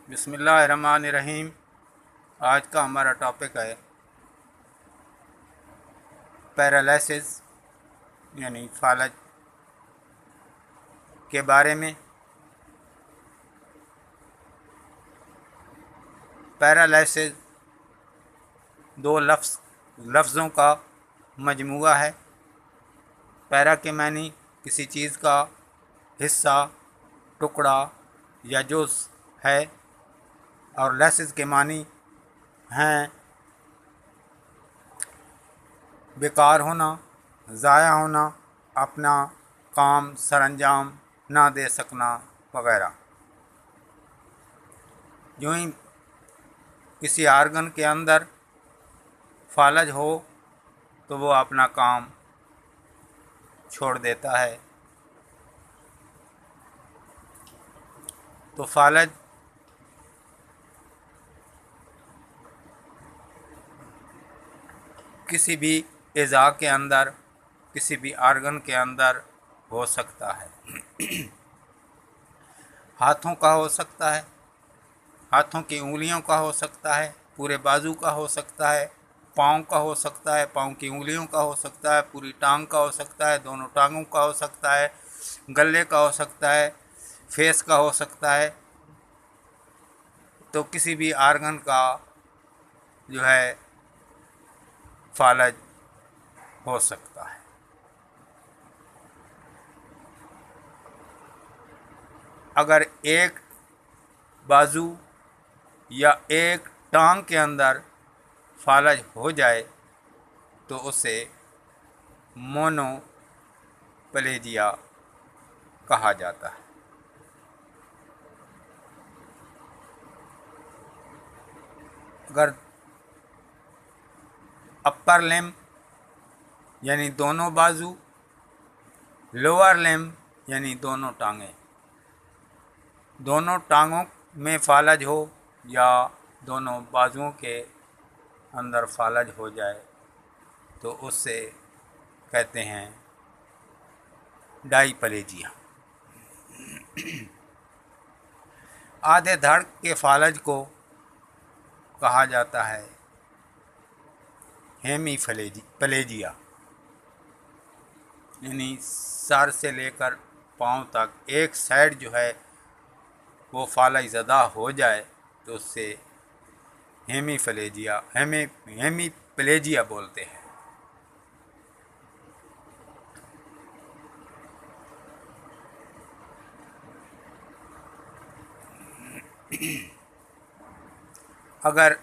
बिस्मिल्लाहिर्रहमानिर्रहीम। आज का हमारा टॉपिक है पैरालिसिस यानी फालज के बारे में। पैरालिसिस दो लफ्ज़ों का मजमूआ है। पैरा के मानी किसी चीज़ का हिस्सा, टुकड़ा या जुज़ है, और लेसिस के मानी हैं बेकार होना, ज़ाया होना, अपना काम सरअंजाम ना दे सकना वगैरह। यूँ ही किसी आर्गन के अंदर फालज हो तो वो अपना काम छोड़ देता है। तो फालज किसी भी एज़ा के अंदर, किसी भी आर्गन के अंदर हो सकता है। हाथों का हो सकता है, हाथों की उंगलियों का हो सकता है, पूरे बाजू का हो सकता है, पाँव का हो सकता है, पाँव की उंगलियों का हो सकता है, पूरी टांग का हो सकता है, दोनों टांगों का हो सकता है, गले का हो सकता है, फेस का हो सकता है। तो किसी भी आर्गन का जो है फालज हो सकता है। अगर एक बाजू या एक टांग के अंदर फालज हो जाए तो उसे मोनोप्लेजिया कहा जाता है। अगर अपर लिम्ब यानी दोनों बाजू, लोअर लिम्ब यानी दोनों टांगें, दोनों टांगों में फालज हो या दोनों बाजुओं के अंदर फालज हो जाए तो उससे कहते हैं डाईप्लेजिया। आधे धड़ के फालज को कहा जाता है हेमीप्लेजिया, यानी सर से लेकर पाँव तक एक साइड जो है वो फालज ज़दा हो जाए तो उससे हेमीप्लेजिया बोलते हैं। अगर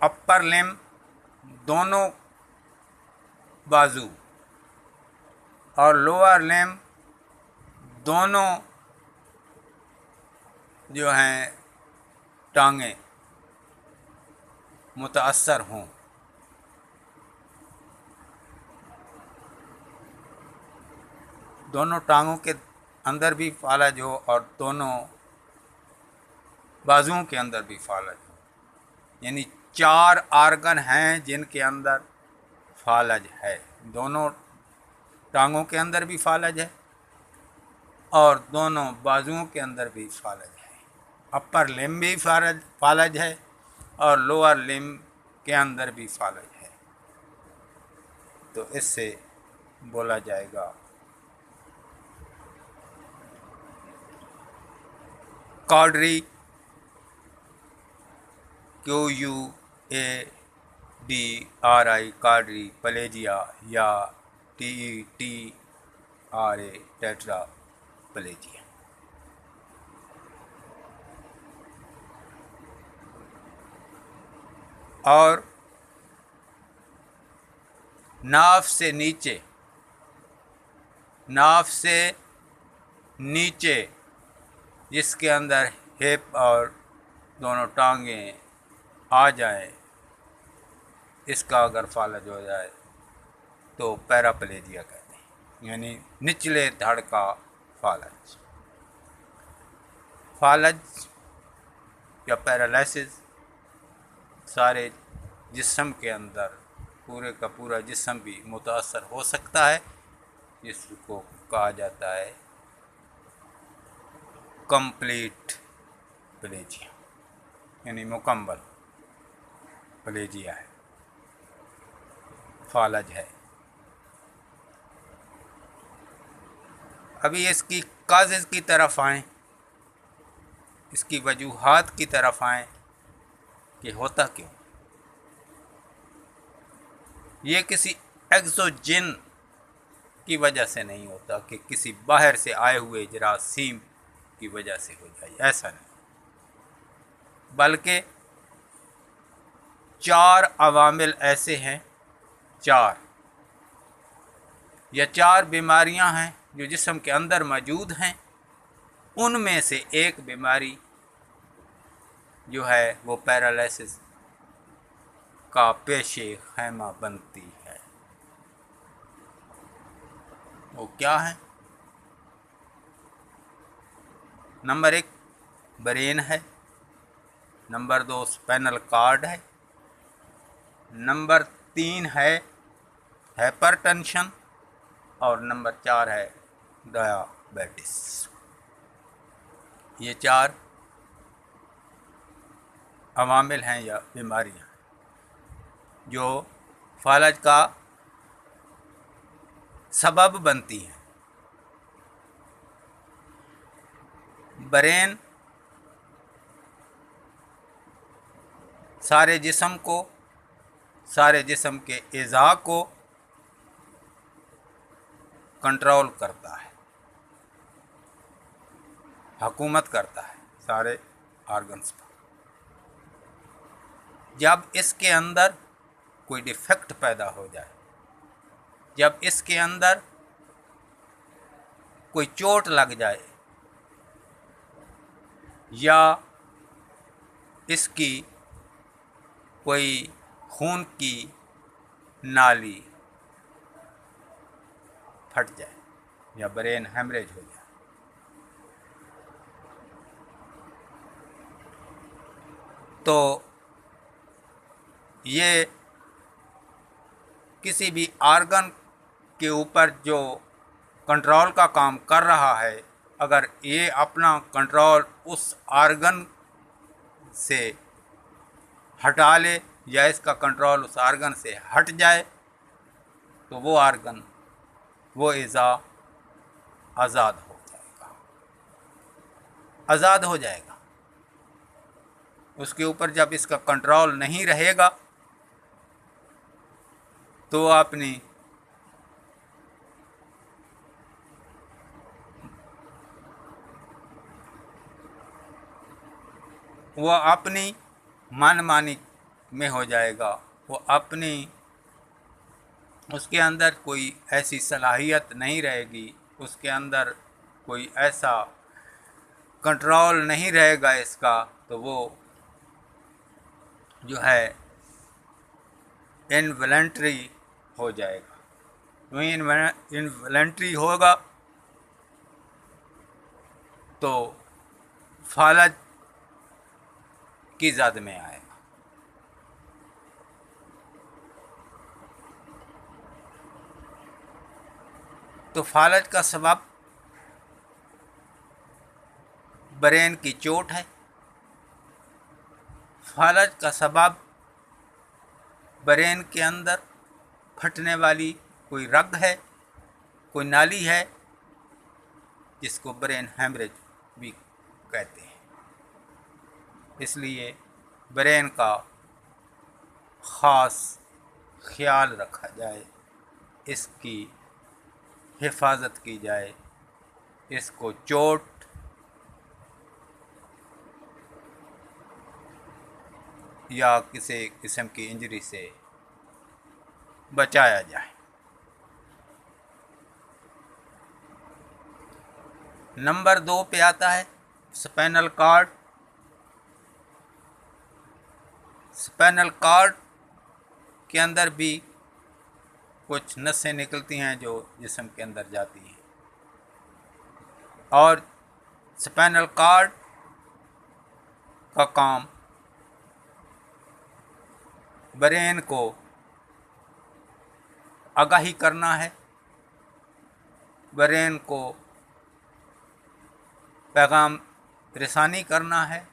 अपर लिम्ब, दोनों बाजू और लोअर लिम्ब, दोनों जो हैं टांगें मुतासर हों, दोनों टांगों के अंदर भी फालज हो और दोनों बाजुओं के अंदर भी फालज हो, यानी 4 आर्गन हैं जिनके अंदर फालज है। दोनों टांगों के अंदर भी फालज है और दोनों बाजुओं के अंदर भी फालज है। अपर लिम्ब भी फालज है और लोअर लिम्ब के अंदर भी फालज है। तो इससे बोला जाएगा कॉड्री, QUADRI कॉड्री प्लेजिया या TETRA टेट्रा प्लेजिया। और नाफ से नीचे जिसके अंदर हिप और दोनों टांगें आ जाएं, इसका अगर फालज हो जाए तो पैराप्लेजिया कहते हैं, यानी निचले धड़ का फालज। फालज या पैरालिसिस सारे जिस्म के अंदर, पूरे का पूरा जिस्म भी मुतासर हो सकता है, जिसको कहा जाता है कंप्लीट प्लेजिया, यानी मुकम्मल प्लेजिया है, फालज है। अभी इसकी काज़ की तरफ आएँ, इसकी वजूहात की तरफ आएँ कि होता क्यों। ये किसी एक्सोजिन की वजह से नहीं होता कि किसी बाहर से आए हुए जरासीम की वजह से हो जाए, ऐसा नहीं, बल्कि 4 अवामिल ऐसे हैं, 4 या 4 बीमारियां हैं जो जिस्म के अंदर मौजूद हैं। उनमें से एक बीमारी जो है वो पैरालिसिस का पेशे खैमा बनती है। वो क्या है? नंबर 1 ब्रेन है, नंबर 2 स्पाइनल कॉर्ड है, नंबर 3 है हाइपरटेंशन और नंबर 4 है डायबिटीज। ये 4 अवामिल हैं या बीमारियां जो फालज का सबब बनती हैं। ब्रेन सारे जिस्म को, सारे जिस्म के एज़ा को कंट्रोल करता है, हुकूमत करता है सारे ऑर्गन्स पर। जब इसके अंदर कोई डिफेक्ट पैदा हो जाए, जब इसके अंदर कोई चोट लग जाए या इसकी कोई खून की नाली फट जाए या ब्रेन हेमरेज हो जाए, तो ये किसी भी ऑर्गन के ऊपर जो कंट्रोल का काम कर रहा है, अगर ये अपना कंट्रोल उस ऑर्गन से हटा ले या इसका कंट्रोल उस ऑर्गन से हट जाए, तो वो ऑर्गन, वो एज़ा आज़ाद हो जाएगा, आज़ाद हो जाएगा। उसके ऊपर जब इसका कंट्रोल नहीं रहेगा तो अपनी वो अपनी मनमानी में हो जाएगा, वो अपनी, उसके अंदर कोई ऐसी सलाहियत नहीं रहेगी, उसके अंदर कोई ऐसा कंट्रोल नहीं रहेगा इसका, तो वो जो है इनवॉलंटरी हो जाएगा। तो इनवॉलंटरी होगा तो फालज की ज़द में आएगा। तो फालज का सबब ब्रेन की चोट है, फालज का सबब ब्रेन के अंदर फटने वाली कोई रग है, कोई नाली है, जिसको ब्रेन हेमरेज भी कहते हैं। इसलिए ब्रेन का ख़ास ख्याल रखा जाए, इसकी हिफाजत की जाए, इसको चोट या किसी किस्म की इंजरी से बचाया जाए। नंबर 2 पे आता है स्पाइनल कॉर्ड। स्पाइनल कॉर्ड के अंदर भी कुछ नसें निकलती हैं जो जिस्म के अंदर जाती हैं, और स्पाइनल कॉर्ड का काम ब्रेन को आगाही करना है, ब्रेन को पैगाम परेशानी करना है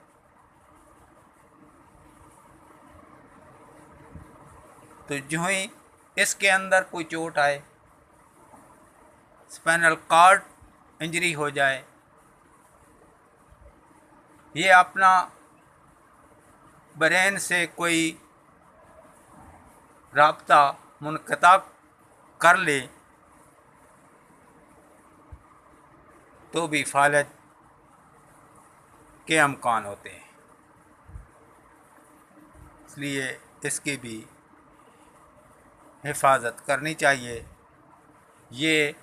तो जो ही इसके अंदर कोई चोट आए, स्पाइनल कॉर्ड इंजरी हो जाए, ये अपना ब्रेन से कोई राब्ता मुनक़ता कर ले तो भी फालज के अमकान होते हैं। इसलिए इसकी भी हिफाजत करनी चाहिए। ये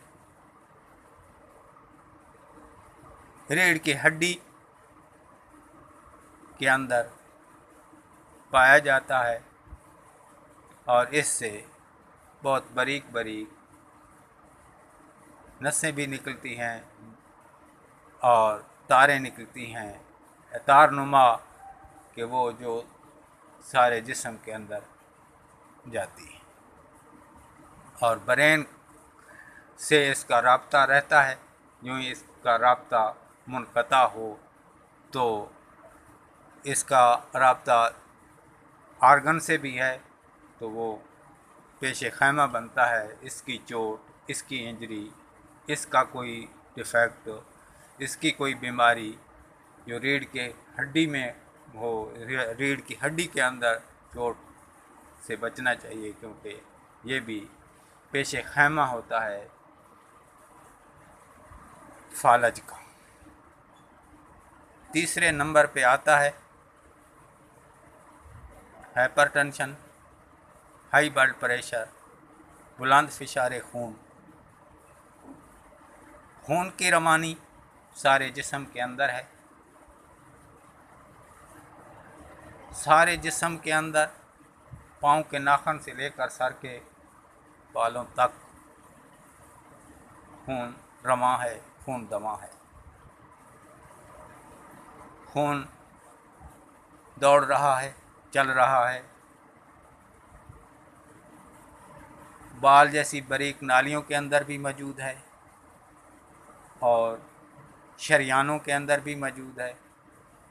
रीढ़ की हड्डी के अंदर पाया जाता है और इससे बहुत बारीक बारीक नसें भी निकलती हैं और तारें निकलती हैं, तारनुमा कि वो जो सारे जिस्म के अंदर जाती है और ब्रेन से इसका राब्ता रहता है। यूँ ही इसका राब्ता मुनक़ता हो तो इसका राब्ता आर्गन से भी है तो वो पेशे खैमा बनता है। इसकी चोट, इसकी इंजरी, इसका कोई डिफेक्ट, इसकी कोई बीमारी जो रीढ़ के हड्डी में हो, रीढ़ की हड्डी के अंदर चोट से बचना चाहिए क्योंकि ये भी पेशे खैमा होता है फालज का। तीसरे नंबर पे आता है हाइपरटेंशन, हाई ब्लड प्रेशर, बुलंद फिशार खून। खून की रवानी सारे जिस्म के अंदर है। सारे जिस्म के अंदर पाँव के नाखून से लेकर सर के बालों तक खून रवां है, खून दमा है। खून दौड़ रहा है, चल रहा है। बाल जैसी बारीक नालियों के अंदर भी मौजूद है और शरियानों के अंदर भी मौजूद है,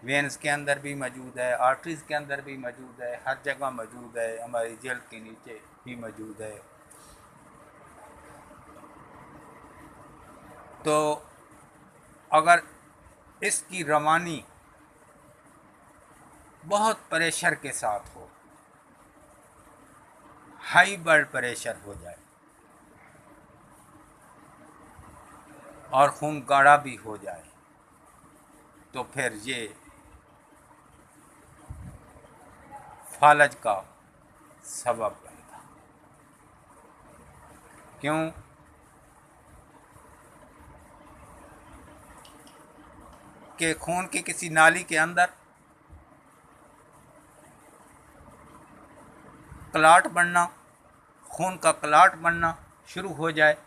वेन्स के अंदर भी मौजूद है, आर्टरीज़ के अंदर भी मौजूद है, हर जगह मौजूद है। हमारी जल्द के नीचे भी मौजूद है। तो अगर इसकी रवानी बहुत प्रेशर के साथ हो, हाई ब्लड प्रेशर हो जाए और खून गाढ़ा भी हो जाए तो फिर ये फालज का सबब बनता। क्यों? कि खून की किसी नाली के अंदर क्लॉट बनना, खून का क्लॉट बनना शुरू हो जाए,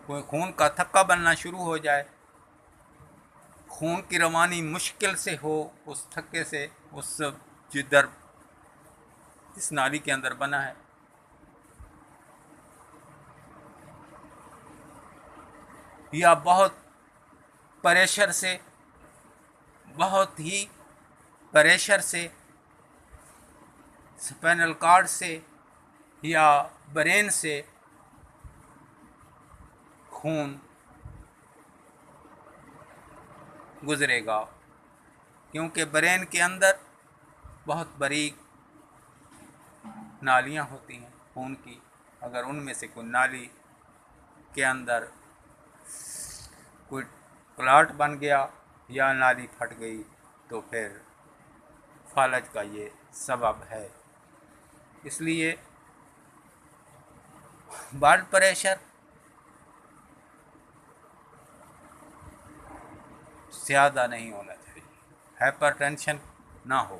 कोई खून का थक्का बनना शुरू हो जाए, खून की रवानी मुश्किल से हो उस थक्के से, उस जिधर इस नाली के अंदर बना है, या बहुत प्रेशर से, बहुत ही प्रेशर से स्पाइनल कॉर्ड से या ब्रेन से खून गुजरेगा। क्योंकि ब्रेन के अंदर बहुत बारीक नालियां होती हैं खून की। अगर उनमें से कोई नाली के अंदर कोई क्लॉट बन गया या नाली फट गई तो फिर फालज का ये सबब है। इसलिए ब्लड प्रेशर ज़्यादा नहीं होना चाहिए, हाइपरटेंशन ना हो।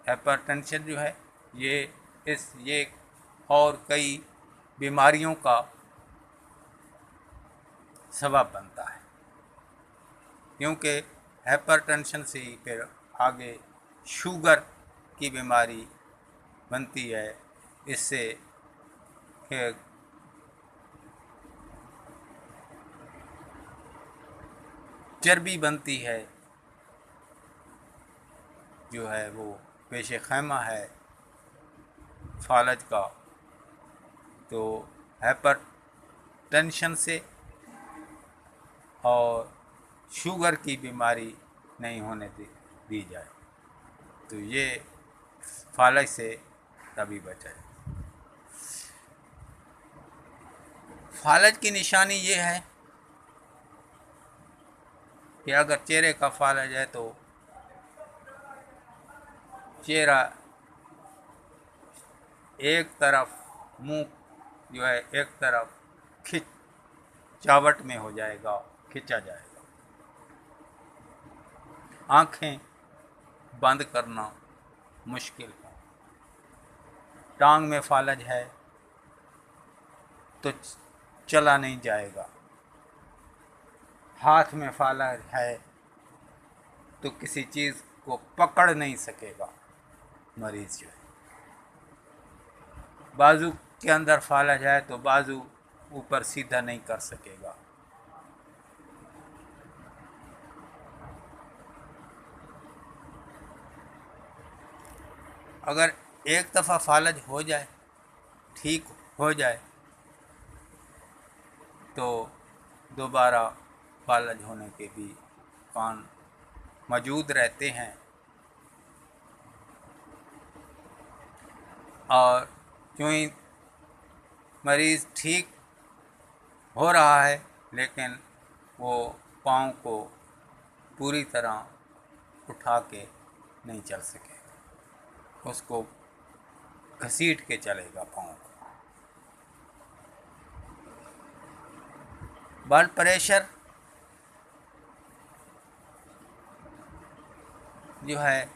हाइपरटेंशन जो है ये और कई बीमारियों का सबब बनता है। क्योंकि हाइपरटेंशन से ही फिर आगे शुगर की बीमारी बनती है। इससे फिर चर्बी बनती है, जो है वो पेश खैमा है फालज का। तो हाइपर टेंशन से और शुगर की बीमारी नहीं होने दी जाए, तो ये फालज से तभी बचाए। फालज की निशानी ये है कि अगर चेहरे का फालज है तो चेहरा एक तरफ, मुंह जो है एक तरफ खिंचावट में हो जाएगा, खिंचा जाएगा। आंखें बंद करना मुश्किल है। टांग में फालज है तो चला नहीं जाएगा। हाथ में फालज है तो किसी चीज़ को पकड़ नहीं सकेगा मरीज जो है। बाजू के अंदर फालज है तो बाजू ऊपर सीधा नहीं कर सकेगा। अगर एक दफ़ा फालज हो जाए, ठीक हो जाए, तो दोबारा फालज होने के भी कान मौजूद रहते हैं। और क्यों ही मरीज़ ठीक हो रहा है लेकिन वो पाँव को पूरी तरह उठा के नहीं चल सकेगा, उसको घसीट के चलेगा पाँव को। ब्लड प्रेशर जो है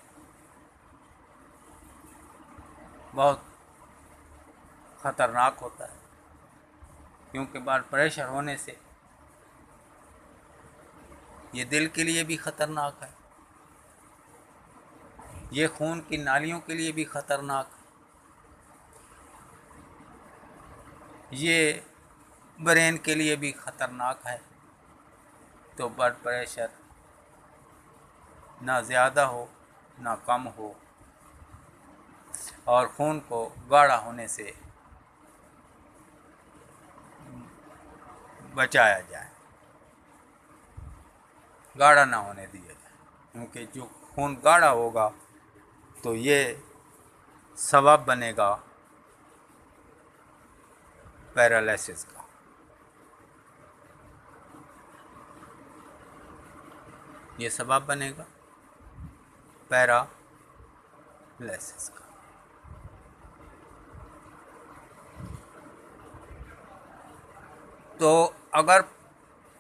बहुत ख़तरनाक होता है, क्योंकि ब्लड प्रेशर होने से ये दिल के लिए भी ख़तरनाक है, ये खून की नालियों के लिए भी ख़तरनाक है, ये ब्रेन के लिए भी ख़तरनाक है। तो ब्लड प्रेशर ना ज़्यादा हो ना कम हो, और खून को गाढ़ा होने से बचाया जाए, गाढ़ा ना होने दिया जाए। क्योंकि जो खून गाढ़ा होगा तो ये सबब बनेगा पैरालिसिस का। ये सबब बनेगा पैरालिसिस का। तो अगर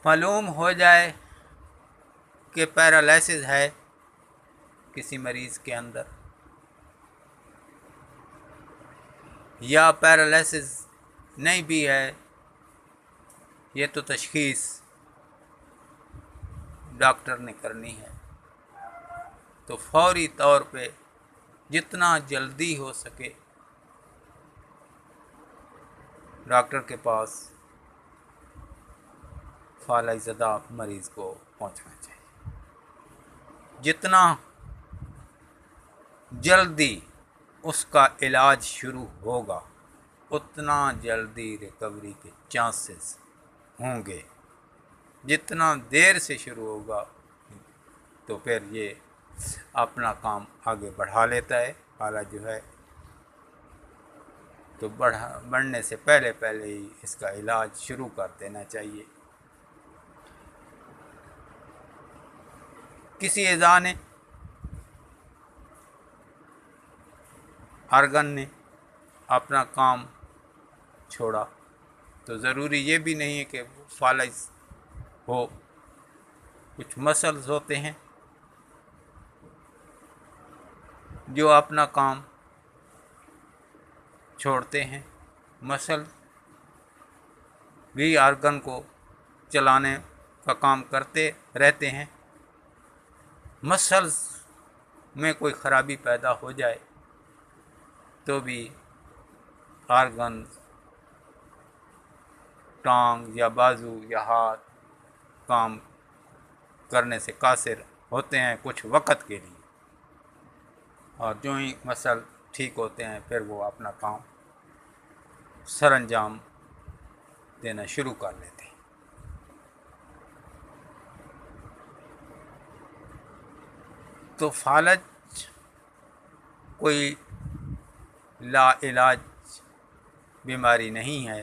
मालूम हो जाए कि पैरालिसिस है किसी मरीज़ के अंदर, या पैरालिसिस नहीं भी है, ये तो तशख़ीस डॉक्टर ने करनी है, तो फौरी तौर पे जितना जल्दी हो सके डॉक्टर के पास फालज ज़दा मरीज़ को पहुंचना चाहिए। जितना जल्दी उसका इलाज शुरू होगा उतना जल्दी रिकवरी के चांसेस होंगे। जितना देर से शुरू होगा तो फिर ये अपना काम आगे बढ़ा लेता है। हालत जो है तो बढ़ने से पहले पहले ही इसका इलाज शुरू कर देना चाहिए। किसी अज़ा ने, आर्गन ने अपना काम छोड़ा तो ज़रूरी ये भी नहीं है कि फालज हो। कुछ मसल्स होते हैं जो अपना काम छोड़ते हैं। मसल भी आर्गन को चलाने का काम करते रहते हैं। मसल्स में कोई ख़राबी पैदा हो जाए तो भी आर्गन, टांग या बाजू या हाथ काम करने से कासिर होते हैं कुछ वक़्त के लिए, और जो ही मसल ठीक होते हैं फिर वो अपना काम सरअंजाम देना शुरू कर लेते हैं। तो फालज कोई लाइलाज बीमारी नहीं है,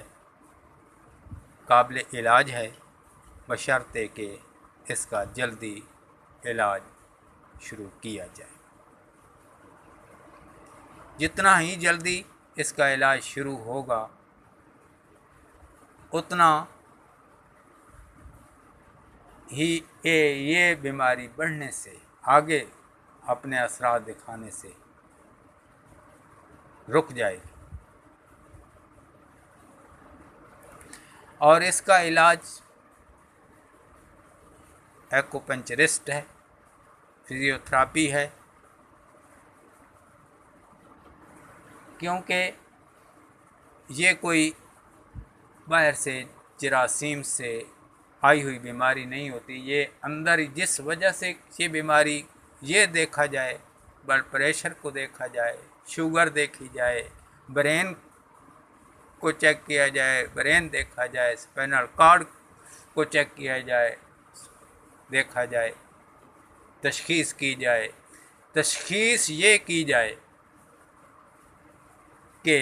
काबिल इलाज है, बशर्ते कि इसका जल्दी इलाज शुरू किया जाए। जितना ही जल्दी इसका इलाज शुरू होगा उतना ही ये बीमारी बढ़ने से, आगे अपने असरात दिखाने से रुक जाएगी। और इसका इलाज एक्यूपंक्चरिस्ट है, फिजियोथेरापी है, क्योंकि ये कोई बाहर से जरासीम से आई हुई बीमारी नहीं होती। ये अंदर जिस वजह से ये बीमारी, ये देखा जाए, ब्लड प्रेशर को देखा जाए, शुगर देखी जाए, ब्रेन को चेक किया जाए, ब्रेन देखा जाए, स्पाइनल कॉर्ड को चेक किया जाए, देखा जाए, तशखीस की जाए। तशखीस ये की जाए कि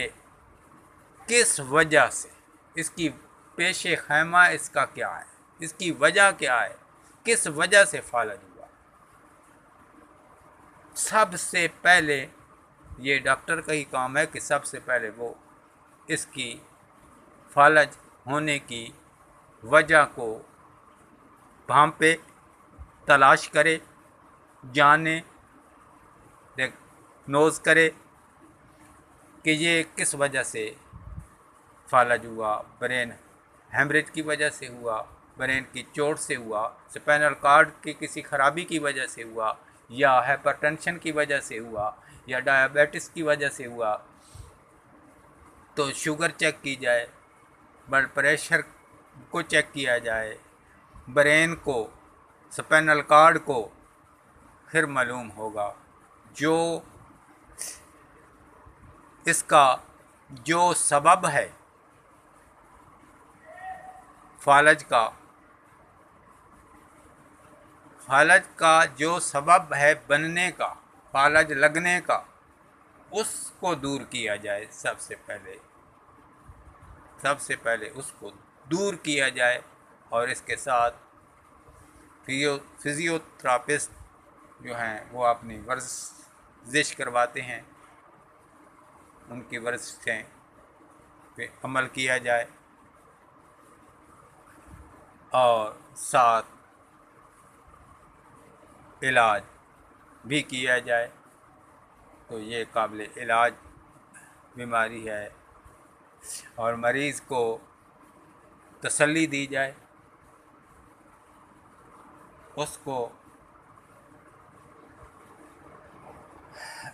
किस वजह से, इसकी पेशे खैमा इसका क्या है, इसकी वजह क्या है, किस वजह से फालज हुआ। सबसे पहले ये डॉक्टर का ही काम है कि सबसे पहले वो इसकी फालज होने की वजह को भांपे, तलाश करे, जाने, नोज़ करे कि ये किस वजह से फालज हुआ। ब्रेन हेमरेज की वजह से हुआ, ब्रेन की चोट से हुआ, स्पाइनल कॉर्ड की किसी खराबी की वजह से हुआ, या हाइपरटेंशन की वजह से हुआ, या डायबिटीज़ की वजह से हुआ। तो शुगर चेक की जाए, ब्लड प्रेशर को चेक किया जाए, ब्रेन को, स्पाइनल कॉर्ड को, फिर मालूम होगा जो इसका जो सबब है फालज का जो सबब है बनने का, फालज लगने का, उसको दूर किया जाए। सबसे पहले उसको दूर किया जाए, और इसके साथ फिजियोथेरापिस्ट जो हैं वो अपनी वर्जिश करवाते हैं, उनकी वर्जिशें पे अमल किया जाए, और साथ इलाज भी किया जाए। तो ये काबिल इलाज बीमारी है, और मरीज़ को तसल्ली दी जाए, उसको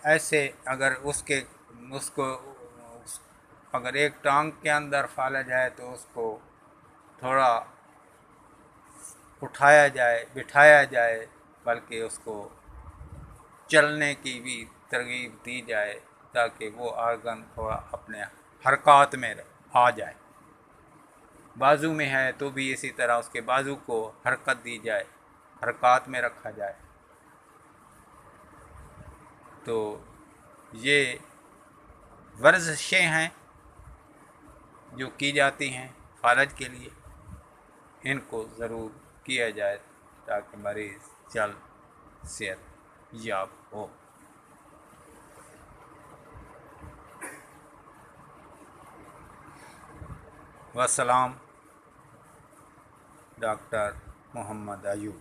ऐसे अगर उसको अगर एक टांग के अंदर फालज है तो उसको थोड़ा उठाया जाए, बिठाया जाए, बल्कि उसको चलने की भी तरगीब दी जाए ताकि वो आर्गन थोड़ा अपने हरकत में आ जाए। बाजू में है तो भी इसी तरह उसके बाजू को हरकत दी जाए, हरकत में रखा जाए। तो ये वर्जिशें हैं जो की जाती हैं फालज के लिए, इनको ज़रूर किया जाए ताकि मरीज़ जल्द सेहत याब हो। वसलाम, डॉक्टर मोहम्मद अयूब।